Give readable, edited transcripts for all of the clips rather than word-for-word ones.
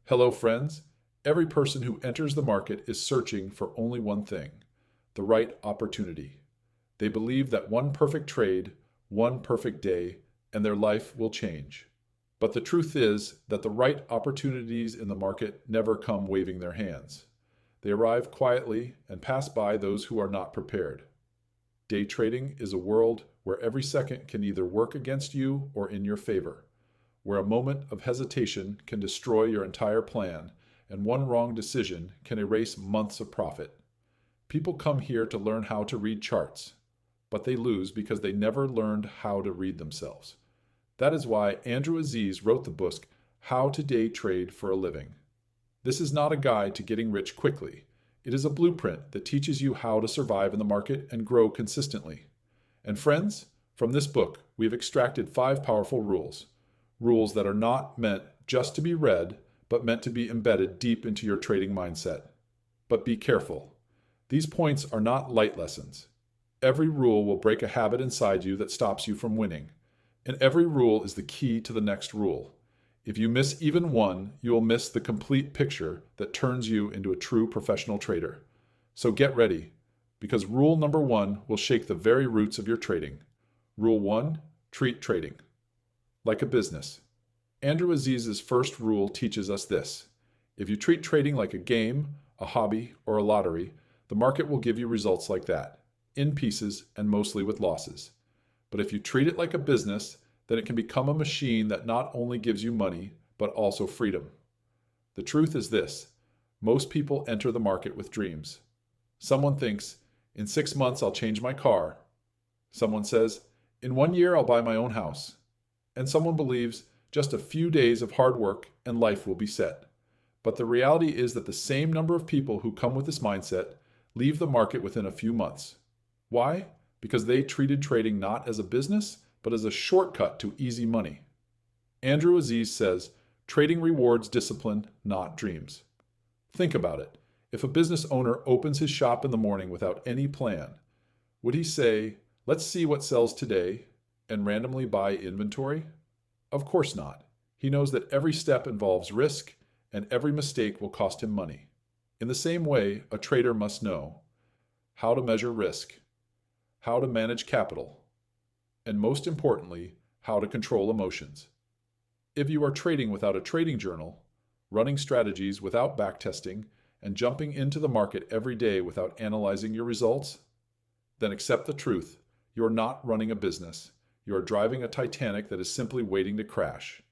Hello, friends. Every person who enters the market is searching for only one thing: the right opportunity. They believe that one perfect trade, one perfect day, and their life will change. But the truth is that the right opportunities in the market never come waving their hands. They arrive quietly and pass by those who are not prepared. Day trading is a world where every second can either work against you or in your favor, where a moment of hesitation can destroy your entire plan, and one wrong decision can erase months of profit. People come here to learn how to read charts, but they lose because they never learned how to read themselves. That is why Andrew Aziz wrote the book, How to Day Trade for a Living. This is not a guide to getting rich quickly. It is a blueprint that teaches you how to survive in the market and grow consistently. And friends, from this book, we have extracted 5 powerful rules. Rules that are not meant just to be read, but meant to be embedded deep into your trading mindset. But be careful. These points are not light lessons. Every rule will break a habit inside you that stops you from winning. And every rule is the key to the next rule. If you miss even one, you will miss the complete picture that turns you into a true professional trader. So get ready, because rule number 1 will shake the very roots of your trading. Rule 1, treat trading like a business. Andrew Aziz's first rule teaches us this: if you treat trading like a game, a hobby, or a lottery, the market will give you results like that, in pieces and mostly with losses. But if you treat it like a business, then it can become a machine that not only gives you money, but also freedom. The truth is this: most people enter the market with dreams. Someone thinks, in 6 months I'll change my car. Someone says, in 1 year I'll buy my own house. And someone believes just a few days of hard work and life will be set. But the reality is that the same number of people who come with this mindset leave the market within a few months. Why? Because they treated trading not as a business, but as a shortcut to easy money. Andrew Aziz says, trading rewards discipline, not dreams. Think about it. If a business owner opens his shop in the morning without any plan, would he say, let's see what sells today, and randomly buy inventory? Of course not. He knows that every step involves risk, and every mistake will cost him money. In the same way, a trader must know how to measure risk, how to manage capital, and most importantly, how to control emotions. If you are trading without a trading journal, running strategies without backtesting, and jumping into the market every day without analyzing your results, then accept the truth: you are not running a business. You are driving a Titanic that is simply waiting to crash.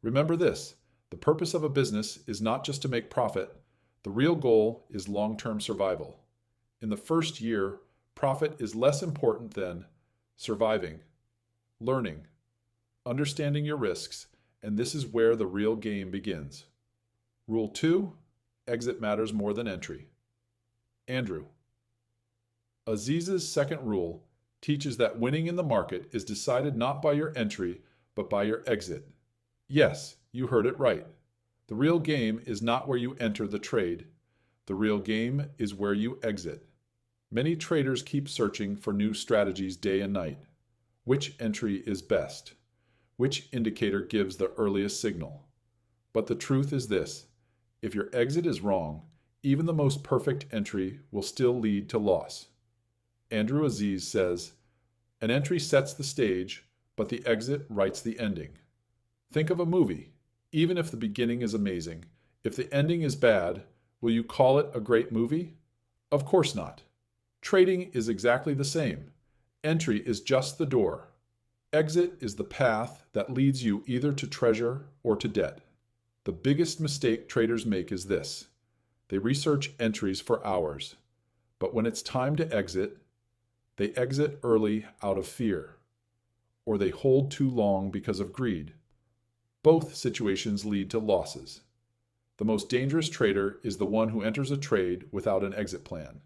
Remember this: the purpose of a business is not just to make profit. The real goal is long-term survival. In the first year, profit is less important than surviving, learning, understanding your risks, and this is where the real game begins. Rule 2, exit matters more than entry. Andrew Aziz's second rule teaches that winning in the market is decided not by your entry, but by your exit. Yes, you heard it right. The real game is not where you enter the trade. The real game is where you exit. Many traders keep searching for new strategies day and night. Which entry is best? Which indicator gives the earliest signal? But the truth is this: if your exit is wrong, even the most perfect entry will still lead to loss. Andrew Aziz says, an entry sets the stage, but the exit writes the ending. Think of a movie. Even if the beginning is amazing, if the ending is bad, will you call it a great movie? Of course not. Trading is exactly the same. Entry is just the door. Exit is the path that leads you either to treasure or to debt. The biggest mistake traders make is this: they research entries for hours, but when it's time to exit, they exit early out of fear, or they hold too long because of greed. Both situations lead to losses. The most dangerous trader is the one who enters a trade without an exit plan.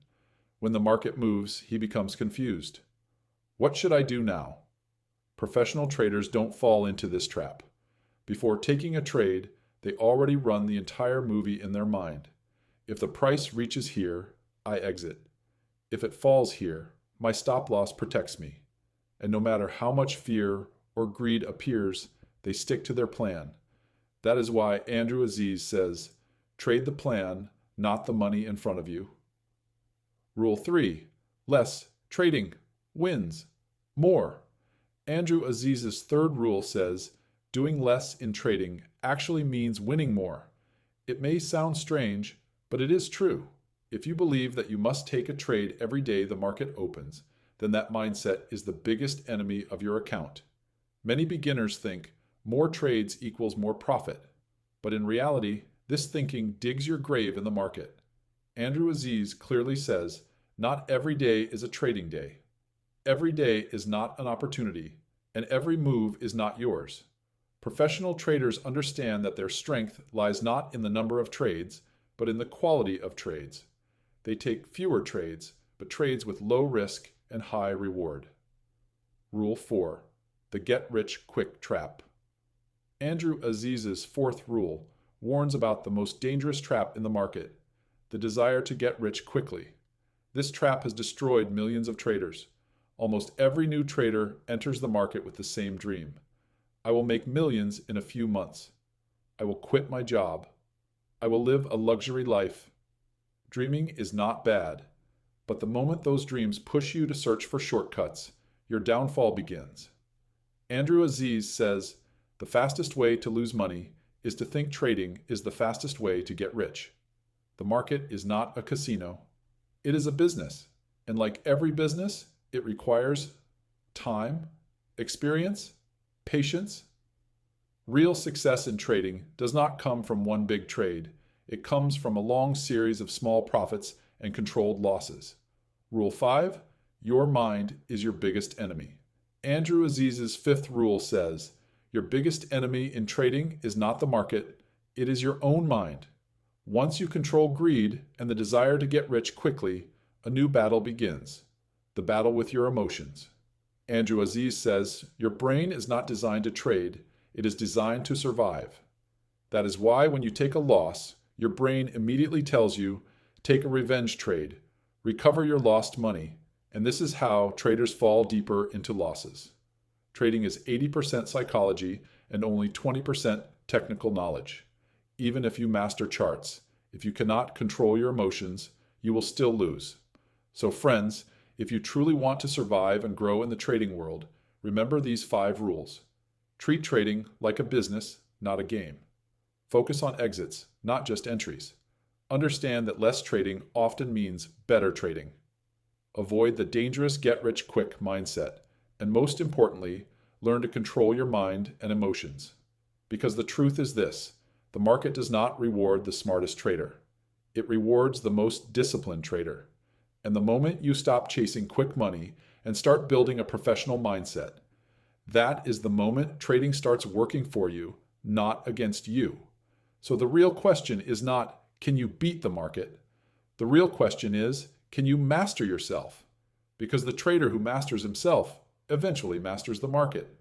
When the market moves, he becomes confused. What should I do now? Professional traders don't fall into this trap. Before taking a trade, they already run the entire movie in their mind. If the price reaches here, I exit. If it falls here, my stop loss protects me. And no matter how much fear or greed appears, they stick to their plan. That is why Andrew Aziz says, Trade the plan, not the money in front of you. Rule 3. Less trading wins more. Andrew Aziz's third rule says, doing less in trading actually means winning more. It may sound strange, but it is true. If you believe that you must take a trade every day the market opens, then that mindset is the biggest enemy of your account. Many beginners think more trades equals more profit, but in reality, this thinking digs your grave in the market. Andrew Aziz clearly says, not every day is a trading day. Every day is not an opportunity, and every move is not yours. Professional traders understand that their strength lies not in the number of trades, but in the quality of trades. They take fewer trades, but trades with low risk and high reward. Rule 4. The get-rich-quick trap. Andrew Aziz's fourth rule warns about the most dangerous trap in the market, the desire to get rich quickly. This trap has destroyed millions of traders. Almost every new trader enters the market with the same dream. I will make millions in a few months. I will quit my job. I will live a luxury life. Dreaming is not bad, but the moment those dreams push you to search for shortcuts, your downfall begins. Andrew Aziz says, the fastest way to lose money is to think trading is the fastest way to get rich. The market is not a casino. It is a business, and like every business, it requires time, experience, patience. Real success in trading does not come from one big trade. It comes from a long series of small profits and controlled losses. Rule 5. Your mind is your biggest enemy. Andrew Aziz's fifth rule says, your biggest enemy in trading is not the market, it is your own mind. Once you control greed and the desire to get rich quickly, a new battle begins, the battle with your emotions. Andrew Aziz says, your brain is not designed to trade, it is designed to survive. That is why when you take a loss, your brain immediately tells you, take a revenge trade, recover your lost money, and this is how traders fall deeper into losses. Trading is 80% psychology and only 20% technical knowledge. Even if you master charts, if you cannot control your emotions, you will still lose. So friends, if you truly want to survive and grow in the trading world, remember these 5 rules. Treat trading like a business, not a game. Focus on exits, not just entries. Understand that less trading often means better trading. Avoid the dangerous get-rich-quick mindset. And most importantly, learn to control your mind and emotions. Because the truth is this, the market does not reward the smartest trader. It rewards the most disciplined trader. And the moment you stop chasing quick money and start building a professional mindset, that is the moment trading starts working for you, not against you. So the real question is not, can you beat the market? The real question is, can you master yourself? Because the trader who masters himself eventually masters the market.